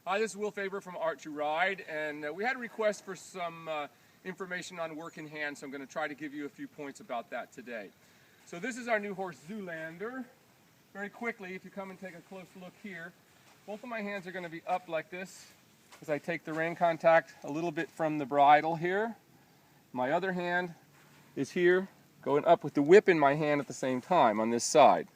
Hi, this is Will Faerber from Art to Ride, and we had a request for some information on work in hand, so I'm going to try to give you a few points about that today. So this is our new horse, Zoolander. Very quickly, if you come and take a close look here, both of my hands are going to be up like this as I take the rein contact a little bit from the bridle here. My other hand is here, going up with the whip in my hand at the same time on this side.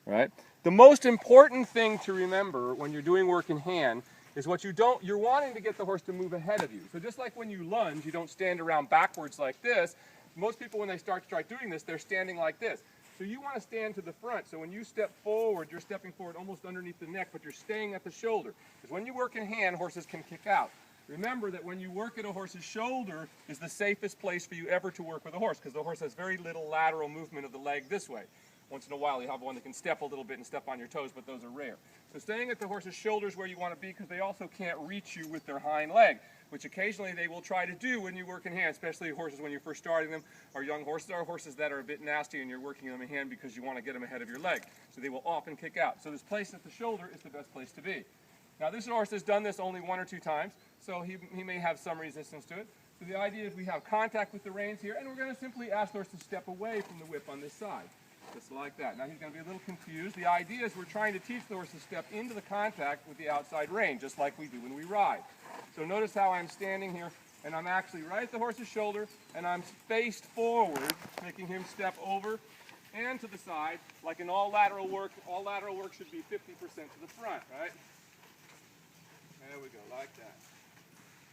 Right? The most important thing to remember when you're doing work in hand is you're wanting to get the horse to move ahead of you. So just like when you lunge, you don't stand around backwards like this. Most people, when they start doing this, they're standing like this. So you want to stand to the front. So when you step forward, you're stepping forward almost underneath the neck, but you're staying at the shoulder. Because when you work in hand, horses can kick out. Remember that when you work at a horse's shoulder is the safest place for you ever to work with a horse, because the horse has very little lateral movement of the leg this way. Once in a while you have one that can step a little bit and step on your toes, but those are rare. So staying at the horse's shoulder is where you want to be, because they also can't reach you with their hind leg, which occasionally they will try to do when you work in hand, especially horses when you're first starting them, or young horses, or horses that are a bit nasty and you're working them in hand because you want to get them ahead of your leg. So they will often kick out. So this place at the shoulder is the best place to be. Now this horse has done this only 1 or 2 times, so he may have some resistance to it. So the idea is we have contact with the reins here, and we're going to simply ask the horse to step away from the whip on this side. Just like that. Now he's going to be a little confused. The idea is we're trying to teach the horse to step into the contact with the outside rein, just like we do when we ride. So notice how I'm standing here, and I'm actually right at the horse's shoulder, and I'm faced forward, making him step over and to the side. Like in all lateral work should be 50% to the front, right? There we go, like that.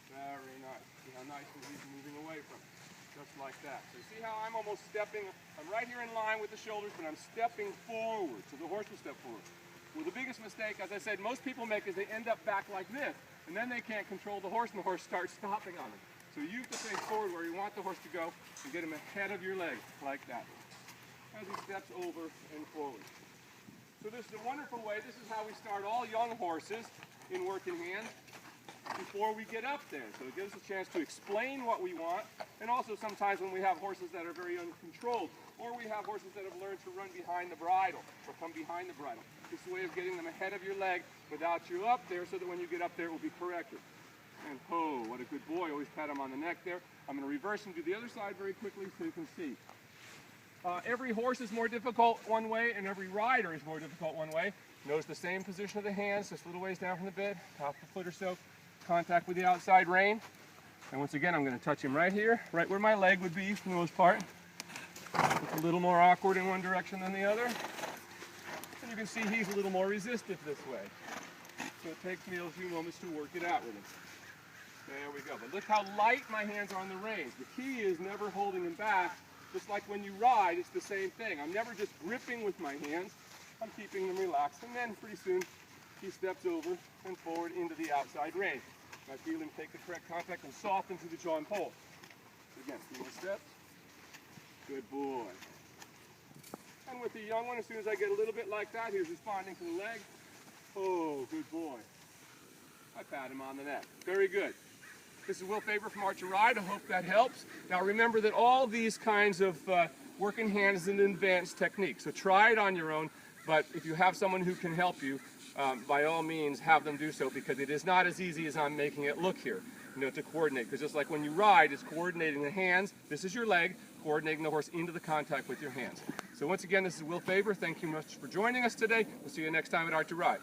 Very nice. See how nicely he's moving away from it. Just like that. So see how I'm almost stepping, I'm right here in line with the shoulders, but I'm stepping forward, so the horse will step forward. Well, the biggest mistake, as I said, most people make is they end up back like this, and then they can't control the horse, and the horse starts stopping on them. So you have to face forward where you want the horse to go, and get him ahead of your leg, like that, as he steps over and forward. So this is a wonderful way. This is how we start all young horses in work in hand before we get up there. So it gives us a chance to explain what we want, and also sometimes when we have horses that are very uncontrolled, or we have horses that have learned to run behind the bridle, or come behind the bridle. It's a way of getting them ahead of your leg without you up there, so that when you get up there it will be corrected. And oh, what a good boy. Always pat him on the neck there. I'm going to reverse and do the other side very quickly so you can see. Every horse is more difficult one way, and every rider is more difficult one way. Notice the same position of the hands, just a little ways down from the bit, top of the foot or so. Contact with the outside rein. And once again, I'm going to touch him right here, right where my leg would be for the most part. It's a little more awkward in one direction than the other. And you can see he's a little more resistive this way. So it takes me a few moments to work it out with him. There we go. But look how light my hands are on the reins. The key is never holding him back. Just like when you ride, it's the same thing. I'm never just gripping with my hands. I'm keeping them relaxed. And then pretty soon, he steps over and forward into the outside rein. I feel him take the correct contact and soften to the jaw and pull. Again, a few more steps. Good boy. And with the young one, as soon as I get a little bit like that, he's responding to the leg. Oh, good boy. I pat him on the neck. Very good. This is Will Faerber from Art to Ride. I hope that helps. Now remember that all these kinds of work in hand is an advanced technique. So try it on your own, but if you have someone who can help you, by all means have them do so, because it is not as easy as I'm making it look here, to coordinate. Because just like when you ride, it's coordinating the hands. This is your leg, coordinating the horse into the contact with your hands. So once again, this is Will Faerber. Thank you much for joining us today. We'll see you next time at Art to Ride.